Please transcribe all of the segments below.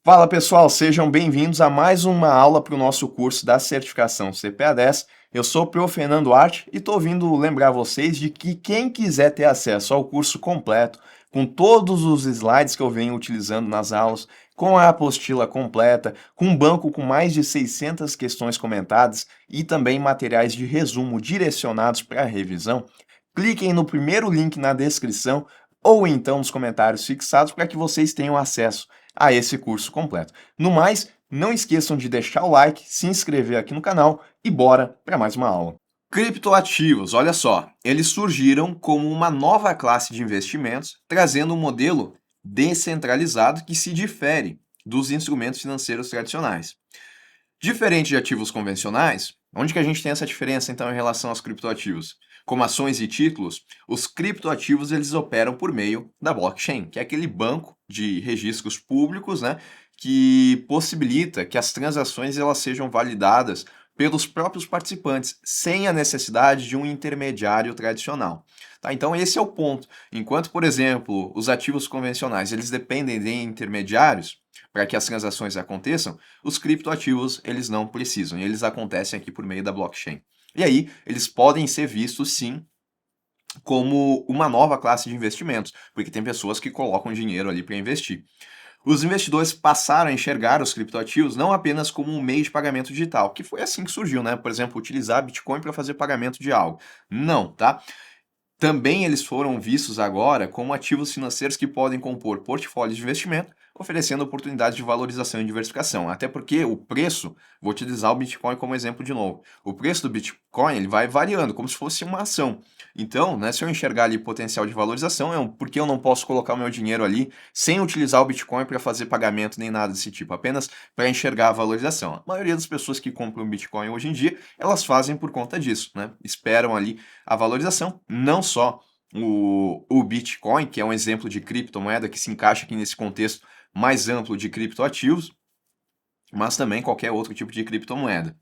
Fala pessoal, sejam bem-vindos a mais uma aula para o nosso curso da certificação CPA10. Eu sou o Prof. Fernando Arte e estou vindo lembrar vocês de que quem quiser ter acesso ao curso completo, com todos os slides que eu venho utilizando nas aulas, com a apostila completa, com um banco com mais de 600 questões comentadas e também materiais de resumo direcionados para a revisão, cliquem no primeiro link na descrição ou então nos comentários fixados para que vocês tenham acesso a esse curso completo. No mais, não esqueçam de deixar o like, se inscrever aqui no canal e bora para mais uma aula. Criptoativos, olha só, eles surgiram como uma nova classe de investimentos, trazendo um modelo descentralizado que se difere dos instrumentos financeiros tradicionais. Diferente de ativos convencionais, onde que a gente tem essa diferença então em relação aos criptoativos? Como ações e títulos, os criptoativos eles operam por meio da blockchain, que é aquele banco de registros públicos, né, que possibilita que as transações elas sejam validadas pelos próprios participantes, sem a necessidade de um intermediário tradicional. Tá? Então esse é o ponto. Enquanto, por exemplo, os ativos convencionais eles dependem de intermediários para que as transações aconteçam, os criptoativos eles não precisam, e eles acontecem aqui por meio da blockchain. E aí, eles podem ser vistos sim como uma nova classe de investimentos, porque tem pessoas que colocam dinheiro ali para investir. Os investidores passaram a enxergar os criptoativos não apenas como um meio de pagamento digital, que foi assim que surgiu, né? Por exemplo, utilizar Bitcoin para fazer pagamento de algo. Não, tá? Também eles foram vistos agora como ativos financeiros que podem compor portfólios de investimento, oferecendo oportunidades de valorização e diversificação. Até porque o preço, vou utilizar o Bitcoin como exemplo de novo, o preço do Bitcoin ele vai variando, como se fosse uma ação. Então, né, se eu enxergar ali potencial de valorização, por que eu não posso colocar o meu dinheiro ali sem utilizar o Bitcoin para fazer pagamento nem nada desse tipo, apenas para enxergar a valorização. A maioria das pessoas que compram Bitcoin hoje em dia, elas fazem por conta disso, né? Esperam ali a valorização, não só o Bitcoin, que é um exemplo de criptomoeda que se encaixa aqui nesse contexto mais amplo de criptoativos, mas também qualquer outro tipo de criptomoeda.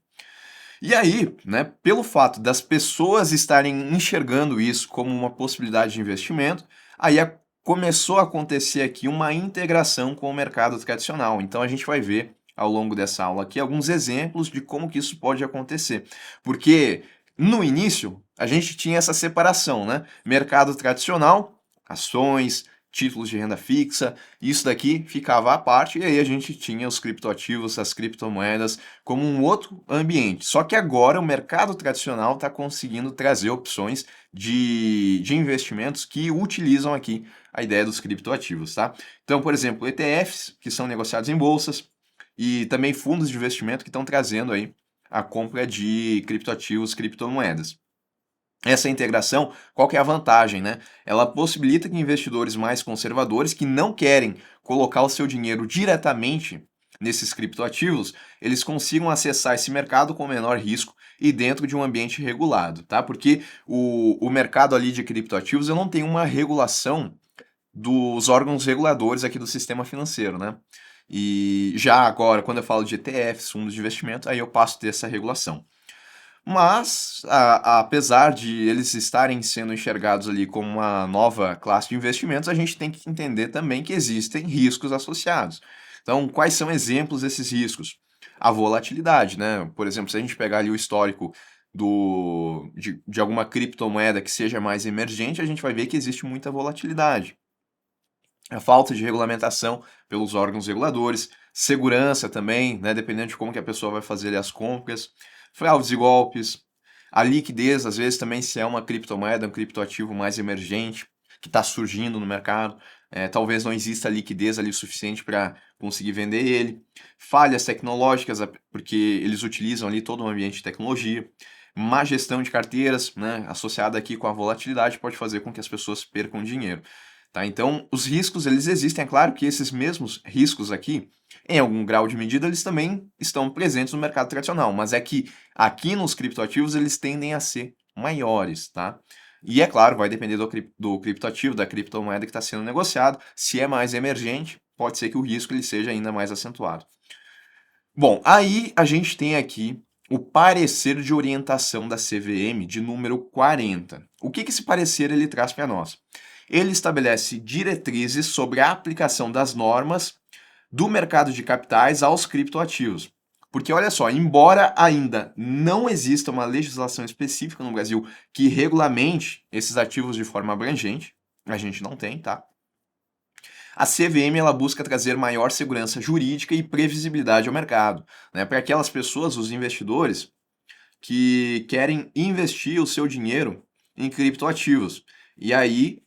E aí, né, pelo fato das pessoas estarem enxergando isso como uma possibilidade de investimento, aí começou a acontecer aqui uma integração com o mercado tradicional. Então a gente vai ver ao longo dessa aula aqui alguns exemplos de como que isso pode acontecer. Porque no início a gente tinha essa separação, né? Mercado tradicional, ações, títulos de renda fixa, isso daqui ficava à parte e aí a gente tinha os criptoativos, as criptomoedas como um outro ambiente. Só que agora o mercado tradicional está conseguindo trazer opções de investimentos que utilizam aqui a ideia dos criptoativos, tá? Então, por exemplo, ETFs, que são negociados em bolsas, e também fundos de investimento que estão trazendo aí a compra de criptoativos, criptomoedas. Essa integração, qual que é a vantagem, né? Ela possibilita que investidores mais conservadores que não querem colocar o seu dinheiro diretamente nesses criptoativos, eles consigam acessar esse mercado com menor risco e dentro de um ambiente regulado, tá? Porque o mercado ali de criptoativos eu não tem uma regulação dos órgãos reguladores aqui do sistema financeiro, né? E já agora, quando eu falo de ETFs, fundos de investimento, aí eu passo a ter essa regulação. Mas, apesar de eles estarem sendo enxergados ali como uma nova classe de investimentos, a gente tem que entender também que existem riscos associados. Então, quais são exemplos desses riscos? A volatilidade, né? Por exemplo, se a gente pegar ali o histórico de alguma criptomoeda que seja mais emergente, a gente vai ver que existe muita volatilidade. A falta de regulamentação pelos órgãos reguladores, segurança também, né, dependendo de como que a pessoa vai fazer ali as compras, fraudes e golpes, a liquidez, às vezes também se é uma criptomoeda, um criptoativo mais emergente, que está surgindo no mercado, talvez não exista liquidez ali suficiente para conseguir vender ele, falhas tecnológicas, porque eles utilizam ali todo um ambiente de tecnologia, má gestão de carteiras, né, associada aqui com a volatilidade, pode fazer com que as pessoas percam dinheiro. Tá? Então, os riscos, eles existem. É claro que esses mesmos riscos aqui, em algum grau de medida, eles também estão presentes no mercado tradicional, mas é que aqui nos criptoativos eles tendem a ser maiores, tá? E é claro, vai depender do criptoativo, da criptomoeda que está sendo negociado. Se é mais emergente, pode ser que o risco ele seja ainda mais acentuado. Bom, aí a gente tem aqui o parecer de orientação da CVM de número 40. O que esse parecer ele traz para nós? Ele estabelece diretrizes sobre a aplicação das normas do mercado de capitais aos criptoativos. Porque olha só, embora ainda não exista uma legislação específica no Brasil que regulamente esses ativos de forma abrangente, a gente não tem, tá? A CVM ela busca trazer maior segurança jurídica e previsibilidade ao mercado, né? Para aquelas pessoas, os investidores, que querem investir o seu dinheiro em criptoativos. E aí,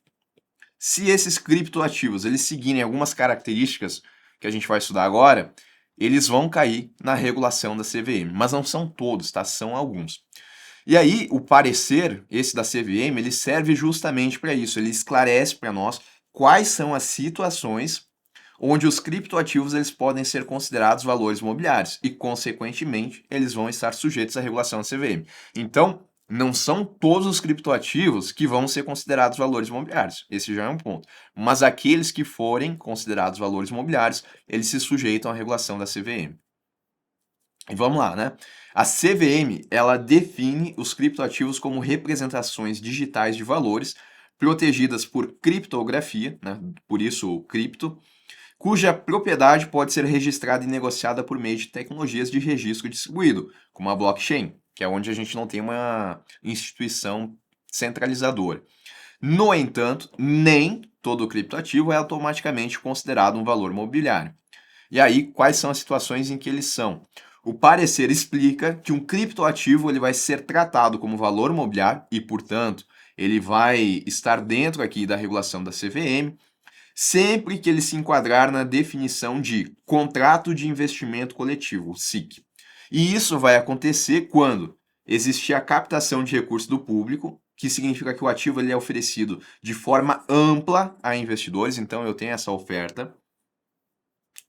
se esses criptoativos eles seguirem algumas características que a gente vai estudar agora, eles vão cair na regulação da CVM, mas não são todos, tá? São alguns. E aí, o parecer, esse da CVM, ele serve justamente para isso, ele esclarece para nós quais são as situações onde os criptoativos eles podem ser considerados valores mobiliários e, consequentemente, eles vão estar sujeitos à regulação da CVM. Então, não são todos os criptoativos que vão ser considerados valores mobiliários. Esse já é um ponto. Mas aqueles que forem considerados valores mobiliários, eles se sujeitam à regulação da CVM. E vamos lá, né? A CVM, ela define os criptoativos como representações digitais de valores protegidas por criptografia, né? Por isso o cripto, cuja propriedade pode ser registrada e negociada por meio de tecnologias de registro distribuído, como a blockchain, que é onde a gente não tem uma instituição centralizadora. No entanto, nem todo criptoativo é automaticamente considerado um valor mobiliário. E aí, quais são as situações em que eles são? O parecer explica que um criptoativo ele vai ser tratado como valor mobiliário e, portanto, ele vai estar dentro aqui da regulação da CVM, sempre que ele se enquadrar na definição de contrato de investimento coletivo, o SIC. E isso vai acontecer quando existir a captação de recursos do público, que significa que o ativo ele é oferecido de forma ampla a investidores, então eu tenho essa oferta,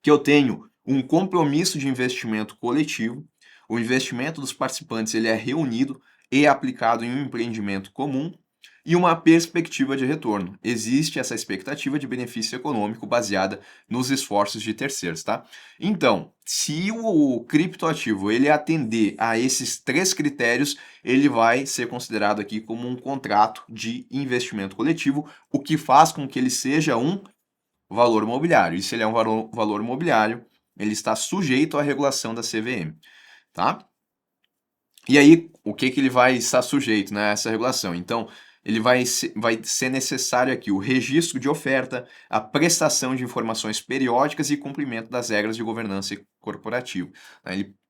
que eu tenho um compromisso de investimento coletivo, o investimento dos participantes ele é reunido e aplicado em um empreendimento comum, e uma perspectiva de retorno. Existe essa expectativa de benefício econômico baseada nos esforços de terceiros, tá? Então, se o criptoativo ele atender a esses três critérios, ele vai ser considerado aqui como um contrato de investimento coletivo, o que faz com que ele seja um valor mobiliário. E se ele é um valor mobiliário, ele está sujeito à regulação da CVM, tá? E aí, o que ele vai estar sujeito, né, a essa regulação? Então, ele vai ser necessário aqui o registro de oferta, a prestação de informações periódicas e cumprimento das regras de governança corporativa.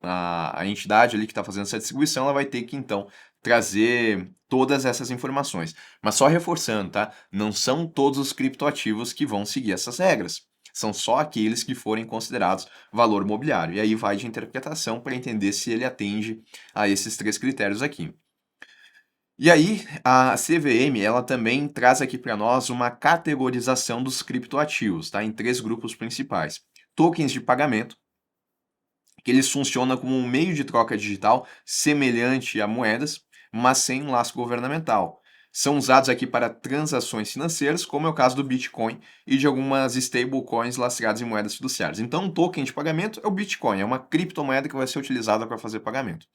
A entidade ali que está fazendo essa distribuição, ela vai ter que, então, trazer todas essas informações. Mas só reforçando, tá? Não são todos os criptoativos que vão seguir essas regras. São só aqueles que forem considerados valor mobiliário. E aí vai de interpretação para entender se ele atende a esses três critérios aqui. E aí, a CVM, ela também traz aqui para nós uma categorização dos criptoativos, tá? Em três grupos principais. Tokens de pagamento, que eles funcionam como um meio de troca digital semelhante a moedas, mas sem um laço governamental. São usados aqui para transações financeiras, como é o caso do Bitcoin e de algumas stablecoins lastreadas em moedas fiduciárias. Então, um token de pagamento é o Bitcoin, é uma criptomoeda que vai ser utilizada para fazer pagamento.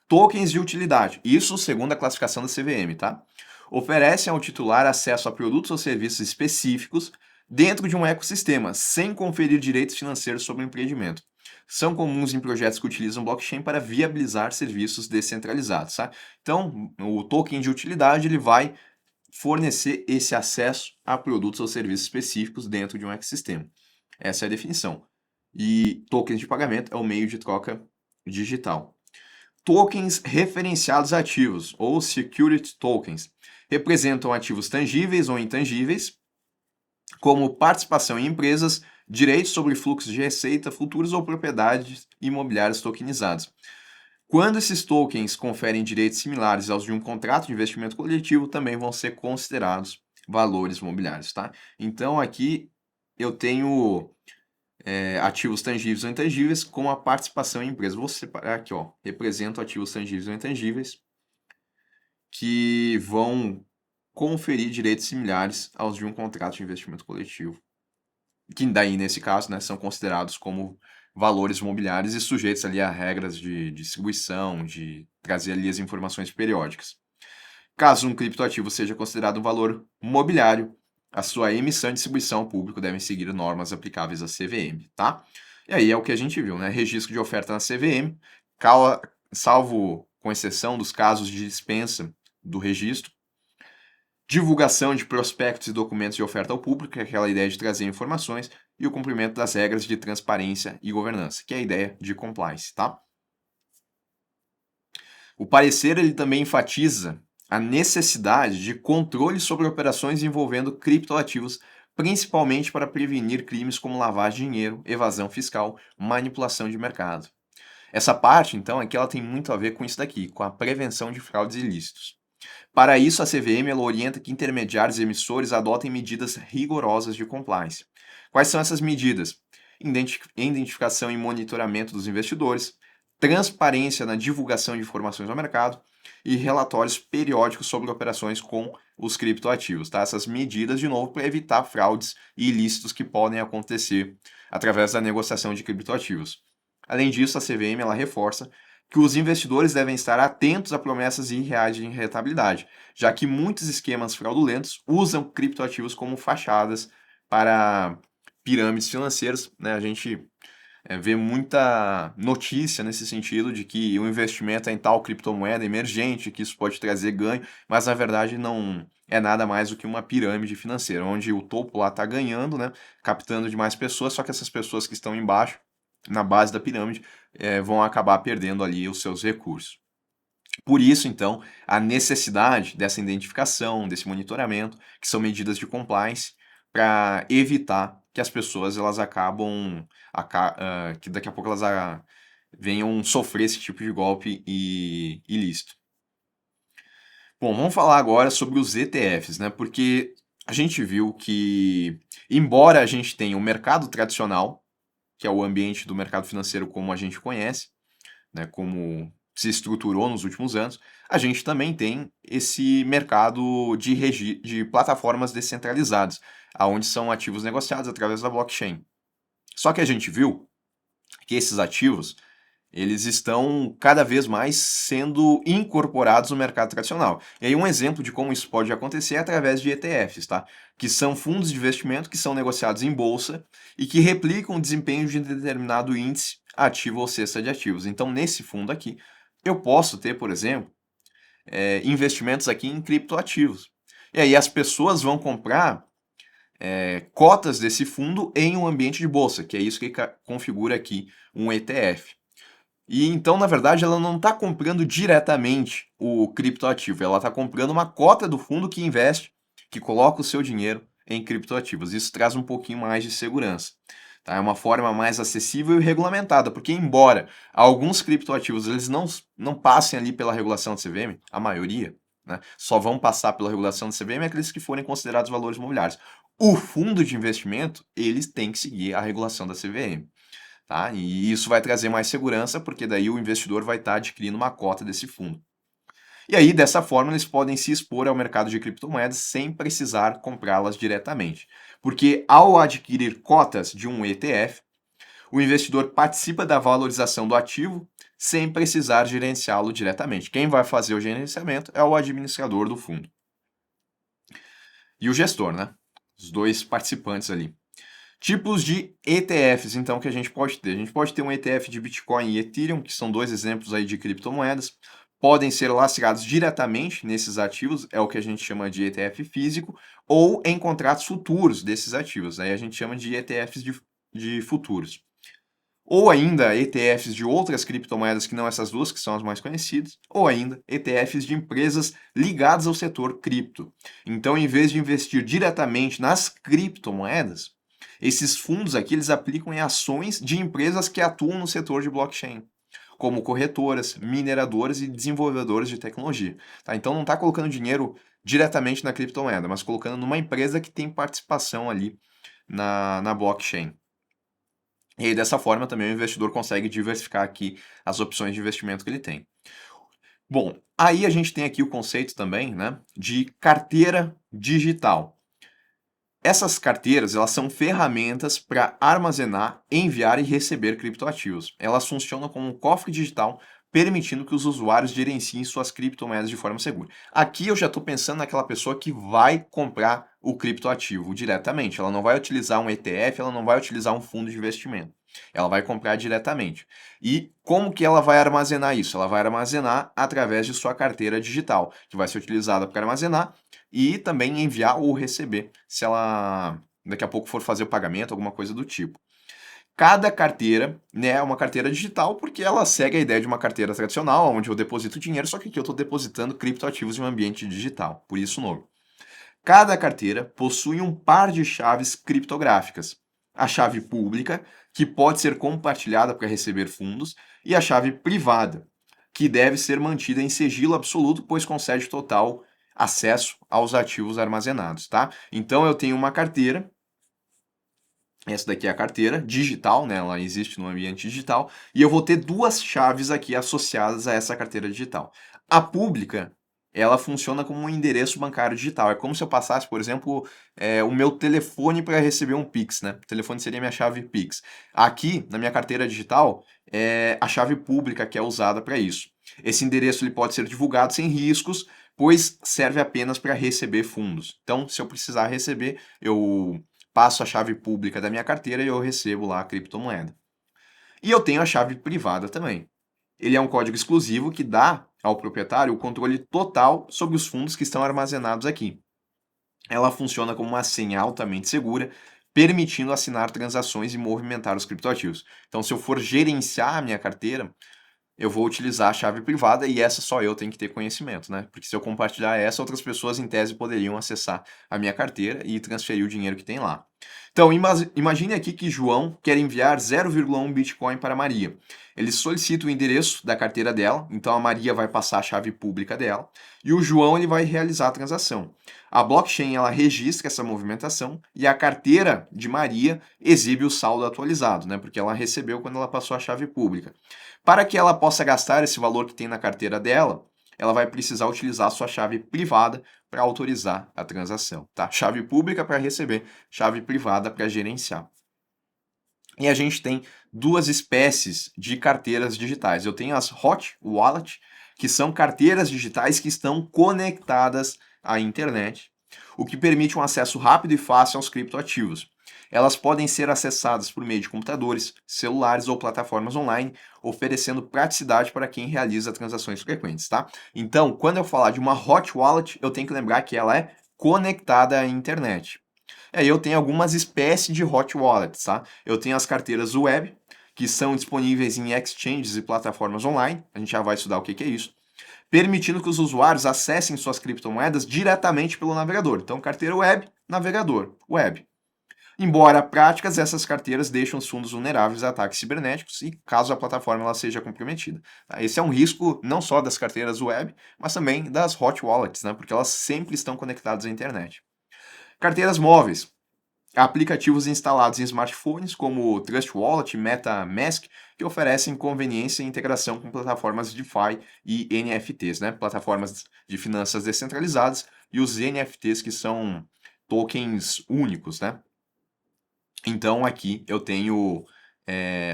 Tokens de utilidade, isso segundo a classificação da CVM, tá? Oferecem ao titular acesso a produtos ou serviços específicos dentro de um ecossistema, sem conferir direitos financeiros sobre o empreendimento. São comuns em projetos que utilizam blockchain para viabilizar serviços descentralizados, tá? Então, o token de utilidade ele vai fornecer esse acesso a produtos ou serviços específicos dentro de um ecossistema. Essa é a definição. E tokens de pagamento é o meio de troca digital. Tokens referenciados ativos, ou security tokens, representam ativos tangíveis ou intangíveis, como participação em empresas, direitos sobre fluxos de receita futuros ou propriedades imobiliárias tokenizadas. Quando esses tokens conferem direitos similares aos de um contrato de investimento coletivo, também vão ser considerados valores imobiliários, tá? Então aqui eu tenho ativos tangíveis ou intangíveis com a participação em empresas. Vou separar aqui, ó, represento ativos tangíveis ou intangíveis que vão conferir direitos similares aos de um contrato de investimento coletivo, que daí, nesse caso, né, são considerados como valores mobiliários e sujeitos ali a regras de distribuição, de trazer ali as informações periódicas. Caso um criptoativo seja considerado um valor mobiliário, a sua emissão e distribuição ao público devem seguir normas aplicáveis à CVM, tá? E aí é o que a gente viu, né? Registro de oferta na CVM, salvo com exceção dos casos de dispensa do registro, divulgação de prospectos e documentos de oferta ao público, que é aquela ideia de trazer informações, e o cumprimento das regras de transparência e governança, que é a ideia de compliance, tá? O parecer ele também enfatiza a necessidade de controle sobre operações envolvendo criptoativos, principalmente para prevenir crimes como lavagem de dinheiro, evasão fiscal, manipulação de mercado. Essa parte, então, aqui ela tem muito a ver com isso daqui, com a prevenção de fraudes ilícitos. Para isso, a CVM ela orienta que intermediários e emissores adotem medidas rigorosas de compliance. Quais são essas medidas? Identificação e monitoramento dos investidores, transparência na divulgação de informações ao mercado e relatórios periódicos sobre operações com os criptoativos. Tá? Essas medidas, de novo, para evitar fraudes e ilícitos que podem acontecer através da negociação de criptoativos. Além disso, a CVM ela reforça que os investidores devem estar atentos a promessas irreais de rentabilidade, já que muitos esquemas fraudulentos usam criptoativos como fachadas para pirâmides financeiras. Né? A gente vê muita notícia nesse sentido de que o investimento é em tal criptomoeda emergente, que isso pode trazer ganho, mas na verdade não é nada mais do que uma pirâmide financeira, onde o topo lá está ganhando, né, captando de mais pessoas, só que essas pessoas que estão embaixo, na base da pirâmide, vão acabar perdendo ali os seus recursos. Por isso, então, a necessidade dessa identificação, desse monitoramento, que são medidas de compliance, para evitar que as pessoas elas acabam, que daqui a pouco elas venham sofrer esse tipo de golpe ilícito. Bom, vamos falar agora sobre os ETFs, né? Porque a gente viu que, embora a gente tenha o mercado tradicional, que é o ambiente do mercado financeiro como a gente conhece, né, como se estruturou nos últimos anos, a gente também tem esse mercado de plataformas descentralizadas, onde são ativos negociados através da blockchain. Só que a gente viu que esses ativos eles estão cada vez mais sendo incorporados no mercado tradicional. E aí um exemplo de como isso pode acontecer é através de ETFs, tá? Que são fundos de investimento que são negociados em bolsa e que replicam o desempenho de determinado índice, ativo ou cesta de ativos. Então, nesse fundo aqui, eu posso ter, por exemplo, investimentos aqui em criptoativos. E aí as pessoas vão comprar cotas desse fundo em um ambiente de bolsa, que é isso que configura aqui um ETF. E então, na verdade, ela não está comprando diretamente o criptoativo, ela está comprando uma cota do fundo que investe, que coloca o seu dinheiro em criptoativos. Isso traz um pouquinho mais de segurança. Tá? É uma forma mais acessível e regulamentada, porque embora alguns criptoativos eles não passem ali pela regulação da CVM, a maioria, né, só vão passar pela regulação da CVM aqueles que forem considerados valores imobiliários. O fundo de investimento, eles têm que seguir a regulação da CVM. Tá? E isso vai trazer mais segurança, porque daí o investidor vai estar adquirindo uma cota desse fundo. E aí, dessa forma, eles podem se expor ao mercado de criptomoedas sem precisar comprá-las diretamente. Porque ao adquirir cotas de um ETF, o investidor participa da valorização do ativo sem precisar gerenciá-lo diretamente. Quem vai fazer o gerenciamento é o administrador do fundo. E o gestor, né? Os dois participantes ali. Tipos de ETFs, então, que a gente pode ter. A gente pode ter um ETF de Bitcoin e Ethereum, que são dois exemplos aí de criptomoedas. Podem ser lastreados diretamente nesses ativos, é o que a gente chama de ETF físico, ou em contratos futuros desses ativos. Aí a gente chama de ETFs de futuros. Ou ainda ETFs de outras criptomoedas que não essas duas, que são as mais conhecidas, ou ainda ETFs de empresas ligadas ao setor cripto. Então, em vez de investir diretamente nas criptomoedas, esses fundos aqui eles aplicam em ações de empresas que atuam no setor de blockchain, como corretoras, mineradoras e desenvolvedoras de tecnologia. Tá? Então não está colocando dinheiro diretamente na criptomoeda, mas colocando numa empresa que tem participação ali na blockchain. E aí, dessa forma também o investidor consegue diversificar aqui as opções de investimento que ele tem. Bom, aí a gente tem aqui o conceito também, né, de carteira digital. Essas carteiras, elas são ferramentas para armazenar, enviar e receber criptoativos. Elas funcionam como um cofre digital, permitindo que os usuários gerenciem suas criptomoedas de forma segura. Aqui eu já estou pensando naquela pessoa que vai comprar o criptoativo diretamente. Ela não vai utilizar um ETF, ela não vai utilizar um fundo de investimento. Ela vai comprar diretamente. E como que ela vai armazenar isso? Ela vai armazenar através de sua carteira digital, que vai ser utilizada para armazenar e também enviar ou receber, se ela daqui a pouco for fazer o pagamento, alguma coisa do tipo. Cada carteira, né, é uma carteira digital porque ela segue a ideia de uma carteira tradicional, onde eu deposito dinheiro, só que aqui eu estou depositando criptoativos em um ambiente digital, por isso o nome. Cada carteira possui um par de chaves criptográficas. A chave pública, que pode ser compartilhada para receber fundos, e a chave privada, que deve ser mantida em sigilo absoluto, pois concede total acesso aos ativos armazenados, tá? Então eu tenho uma carteira, essa daqui é a carteira digital, né? Ela existe no ambiente digital, e eu vou ter duas chaves aqui associadas a essa carteira digital. A pública, ela funciona como um endereço bancário digital. É como se eu passasse, por exemplo, o meu telefone para receber um Pix, né? O telefone seria minha chave Pix. Aqui, na minha carteira digital, é a chave pública que é usada para isso. Esse endereço ele pode ser divulgado sem riscos, pois serve apenas para receber fundos. Então, se eu precisar receber, eu passo a chave pública da minha carteira e eu recebo lá a criptomoeda. E eu tenho a chave privada também. Ele é um código exclusivo que dá ao proprietário o controle total sobre os fundos que estão armazenados aqui. Ela funciona como uma senha altamente segura, permitindo assinar transações e movimentar os criptoativos. Então, se eu for gerenciar a minha carteira, eu vou utilizar a chave privada e essa só eu tenho que ter conhecimento, né? Porque se eu compartilhar essa, outras pessoas em tese poderiam acessar a minha carteira e transferir o dinheiro que tem lá. Então, imagine aqui que João quer enviar 0,1 Bitcoin para Maria. Ele solicita o endereço da carteira dela, então a Maria vai passar a chave pública dela e o João ele vai realizar a transação. A blockchain ela registra essa movimentação e a carteira de Maria exibe o saldo atualizado, né? Porque ela recebeu quando ela passou a chave pública. Para que ela possa gastar esse valor que tem na carteira dela, ela vai precisar utilizar a sua chave privada para autorizar a transação, tá? Chave pública para receber, chave privada para gerenciar. E a gente tem duas espécies de carteiras digitais. Eu tenho as Hot Wallet, que são carteiras digitais que estão conectadas à internet, o que permite um acesso rápido e fácil aos criptoativos. Elas podem ser acessadas por meio de computadores, celulares ou plataformas online, oferecendo praticidade para quem realiza transações frequentes, tá? Então, quando eu falar de uma Hot Wallet, eu tenho que lembrar que ela é conectada à internet. E aí eu tenho algumas espécies de hot wallets, tá? Eu tenho as carteiras web, que são disponíveis em exchanges e plataformas online. A gente já vai estudar o que é isso. Permitindo que os usuários acessem suas criptomoedas diretamente pelo navegador. Então, carteira web, navegador, web. Embora práticas, essas carteiras deixam os fundos vulneráveis a ataques cibernéticos e caso a plataforma ela seja comprometida. Tá? Esse é um risco não só das carteiras web, mas também das hot wallets, né? Porque elas sempre estão conectadas à internet. Carteiras móveis. Aplicativos instalados em smartphones como o Trust Wallet e MetaMask, que oferecem conveniência e integração com plataformas DeFi e NFTs, né? Plataformas de finanças descentralizadas, e os NFTs, que são tokens únicos, né? Então aqui eu tenho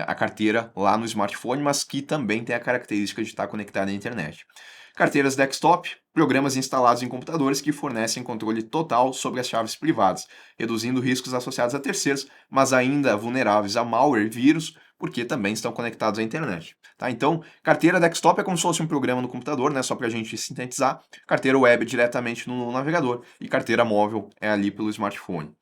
a carteira lá no smartphone, mas que também tem a característica de estar conectada à internet. Carteiras desktop, programas instalados em computadores que fornecem controle total sobre as chaves privadas, reduzindo riscos associados a terceiros, mas ainda vulneráveis a malware e vírus, porque também estão conectados à internet. Tá? Então, carteira desktop é como se fosse um programa no computador, né? Só para a gente sintetizar. Carteira web diretamente no navegador e carteira móvel é ali pelo smartphone.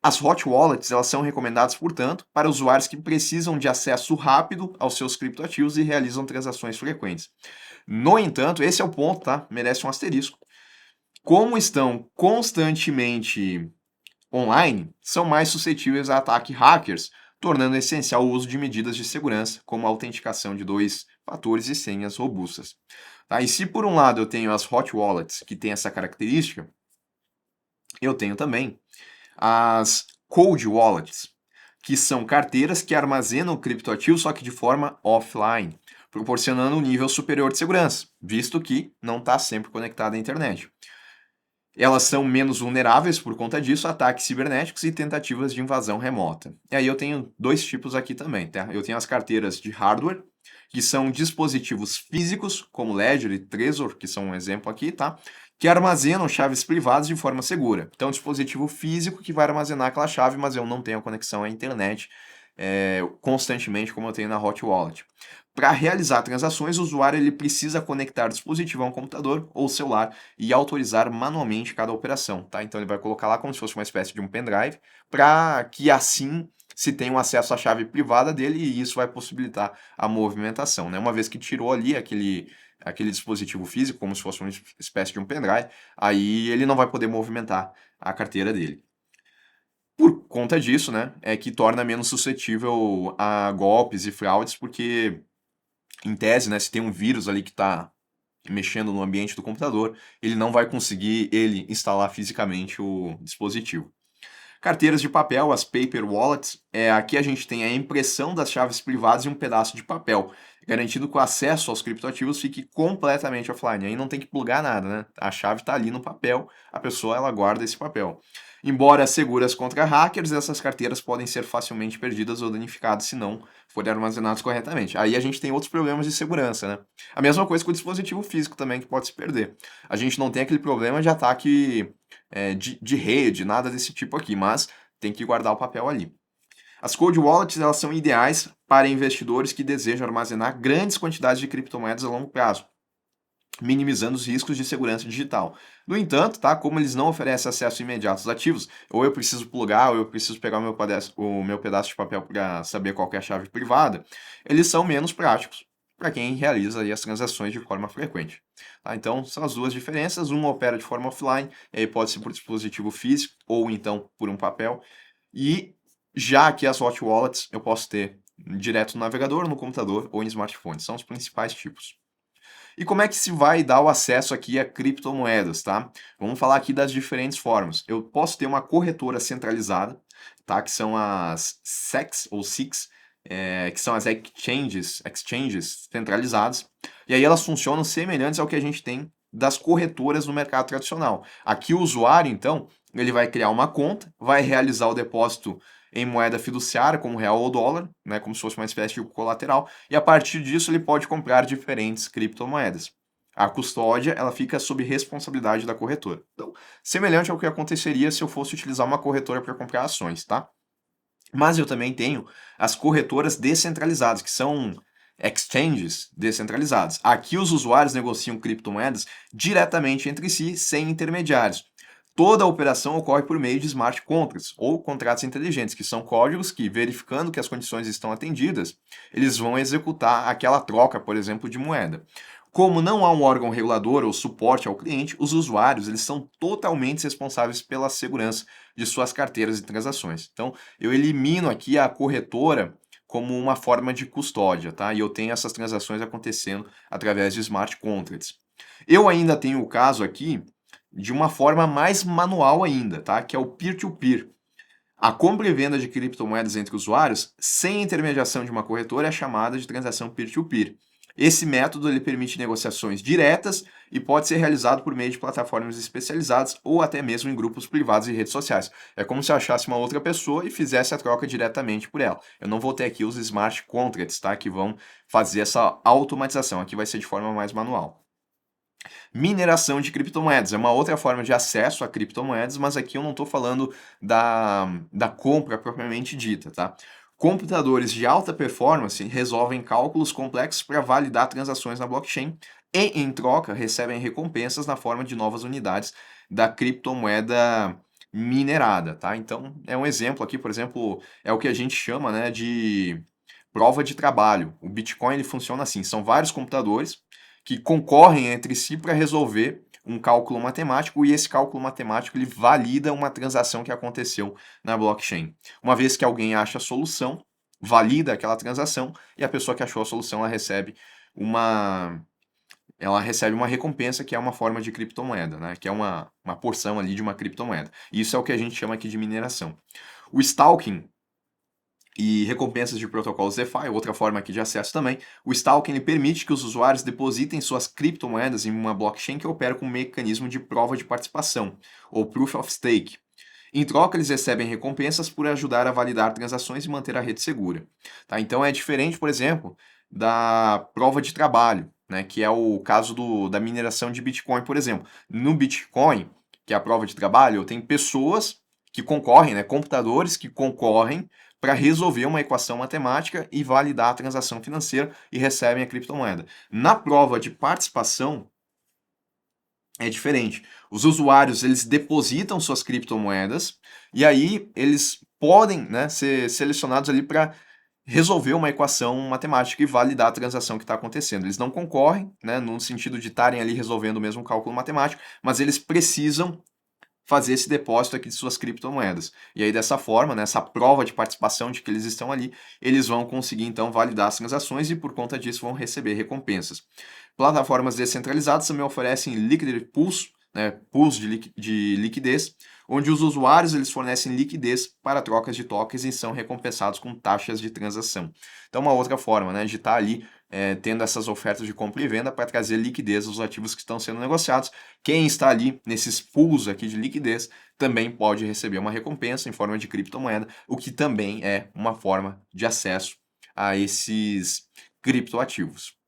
As hot wallets elas são recomendadas, portanto, para usuários que precisam de acesso rápido aos seus criptoativos e realizam transações frequentes. No entanto, esse é o ponto, tá? Merece um asterisco. Como estão constantemente online, são mais suscetíveis a ataque hackers, tornando essencial o uso de medidas de segurança, como a autenticação de 2 fatores e senhas robustas. Tá? E se por um lado eu tenho as hot wallets que têm essa característica, eu tenho também as cold wallets, que são carteiras que armazenam o criptoativo só que de forma offline, proporcionando um nível superior de segurança, visto que não está sempre conectado à internet. Elas são menos vulneráveis por conta disso a ataques cibernéticos e tentativas de invasão remota. E aí eu tenho dois tipos aqui também, tá? Eu tenho as carteiras de hardware, que são dispositivos físicos, como Ledger e Trezor, que são um exemplo aqui, tá? que armazenam chaves privadas de forma segura. Então, é um dispositivo físico que vai armazenar aquela chave, mas eu não tenho conexão à internet constantemente como eu tenho na Hot Wallet. Para realizar transações, o usuário ele precisa conectar o dispositivo a um computador ou celular e autorizar manualmente cada operação, tá? Então ele vai colocar lá como se fosse uma espécie de um pendrive, para que assim se tenha um acesso à chave privada dele e isso vai possibilitar a movimentação, né? Uma vez que tirou ali aquele dispositivo físico, como se fosse uma espécie de um pendrive, aí ele não vai poder movimentar a carteira dele. Por conta disso, né, é que torna menos suscetível a golpes e fraudes, porque, em tese, né, se tem um vírus ali que está mexendo no ambiente do computador, ele não vai conseguir ele instalar fisicamente o dispositivo. Carteiras de papel, as paper wallets, aqui a gente tem a impressão das chaves privadas em um pedaço de papel, garantindo que o acesso aos criptoativos fique completamente offline. Aí não tem que plugar nada, né? A chave está ali no papel, a pessoa ela guarda esse papel. Embora seguras contra hackers, essas carteiras podem ser facilmente perdidas ou danificadas se não forem armazenadas corretamente. Aí a gente tem outros problemas de segurança, né? A mesma coisa com o dispositivo físico também, que pode se perder. A gente não tem aquele problema de ataque de rede, nada desse tipo aqui, mas tem que guardar o papel ali. As cold wallets elas são ideais para investidores que desejam armazenar grandes quantidades de criptomoedas a longo prazo, minimizando os riscos de segurança digital. No entanto, tá, como eles não oferecem acesso imediato aos ativos, ou eu preciso plugar, ou eu preciso pegar o meu pedaço de papel para saber qual que é a chave privada, eles são menos práticos para quem realiza aí as transações de forma frequente. Tá? Então, são as duas diferenças. Uma opera de forma offline, e aí pode ser por dispositivo físico, ou então por um papel. E já aqui as hot wallets, eu posso ter direto no navegador, no computador ou em smartphone. São os principais tipos. E como é que se vai dar o acesso aqui a criptomoedas, tá? Vamos falar aqui das diferentes formas. Eu posso ter uma corretora centralizada, tá? Que são as SECs ou SICs, que são as exchanges centralizadas. E aí elas funcionam semelhantes ao que a gente tem das corretoras no mercado tradicional. Aqui o usuário, então, ele vai criar uma conta, vai realizar o depósito em moeda fiduciária, como real ou dólar, né, como se fosse uma espécie de colateral, e a partir disso ele pode comprar diferentes criptomoedas. A custódia ela fica sob responsabilidade da corretora. Então, semelhante ao que aconteceria se eu fosse utilizar uma corretora para comprar ações, tá? Mas eu também tenho as corretoras descentralizadas, que são exchanges descentralizadas. Aqui os usuários negociam criptomoedas diretamente entre si, sem intermediários. Toda a operação ocorre por meio de smart contracts, ou contratos inteligentes, que são códigos que, verificando que as condições estão atendidas, eles vão executar aquela troca, por exemplo, de moeda. Como não há um órgão regulador ou suporte ao cliente, os usuários eles são totalmente responsáveis pela segurança de suas carteiras e transações. Então, eu elimino aqui a corretora como uma forma de custódia, tá? E eu tenho essas transações acontecendo através de smart contracts. Eu ainda tenho o caso aqui de uma forma mais manual ainda, tá? Que é o peer-to-peer. A compra e venda de criptomoedas entre usuários, sem intermediação de uma corretora, é chamada de transação peer-to-peer. Esse método ele permite negociações diretas e pode ser realizado por meio de plataformas especializadas ou até mesmo em grupos privados e redes sociais. É como se eu achasse uma outra pessoa e fizesse a troca diretamente por ela. Eu não vou ter aqui os smart contracts, tá? Que vão fazer essa automatização. Aqui vai ser de forma mais manual. Mineração de criptomoedas é uma outra forma de acesso a criptomoedas, mas aqui eu não estou falando da compra propriamente dita, tá? Computadores de alta performance resolvem cálculos complexos para validar transações na blockchain e, em troca, recebem recompensas na forma de novas unidades da criptomoeda minerada, tá? Então, é um exemplo aqui, por exemplo, é o que a gente chama, né, de prova de trabalho. O Bitcoin ele funciona assim, são vários computadores que concorrem entre si para resolver um cálculo matemático e esse cálculo matemático ele valida uma transação que aconteceu na blockchain. Uma vez que alguém acha a solução, valida aquela transação e a pessoa que achou a solução ela recebe uma recompensa que é uma forma de criptomoeda, né? Que é uma porção ali de uma criptomoeda. Isso é o que a gente chama aqui de mineração. O staking e recompensas de protocolos DeFi, outra forma aqui de acesso também. O staking ele permite que os usuários depositem suas criptomoedas em uma blockchain que opera com um mecanismo de prova de participação, ou Proof of Stake. Em troca, eles recebem recompensas por ajudar a validar transações e manter a rede segura. Tá? Então é diferente, por exemplo, da prova de trabalho. né, que é o caso da mineração de Bitcoin, por exemplo. No Bitcoin, que é a prova de trabalho, tem pessoas que concorrem, né, computadores que concorrem para resolver uma equação matemática e validar a transação financeira e recebem a criptomoeda. Na prova de participação, é diferente. Os usuários, eles depositam suas criptomoedas e aí eles podem, né, ser selecionados ali para resolver uma equação matemática e validar a transação que está acontecendo. Eles não concorrem, né, no sentido de estarem ali resolvendo o mesmo cálculo matemático, mas eles precisam fazer esse depósito aqui de suas criptomoedas. E aí, dessa forma, nessa prova de participação de que eles estão ali, eles vão conseguir, então, validar as transações e, por conta disso, vão receber recompensas. Plataformas descentralizadas também oferecem liquidity pools, né, pools de liquidez, onde os usuários eles fornecem liquidez para trocas de tokens e são recompensados com taxas de transação. Então, uma outra forma, né, de estar ali tendo essas ofertas de compra e venda para trazer liquidez aos ativos que estão sendo negociados. Quem está ali nesses pools aqui de liquidez também pode receber uma recompensa em forma de criptomoeda, o que também é uma forma de acesso a esses criptoativos.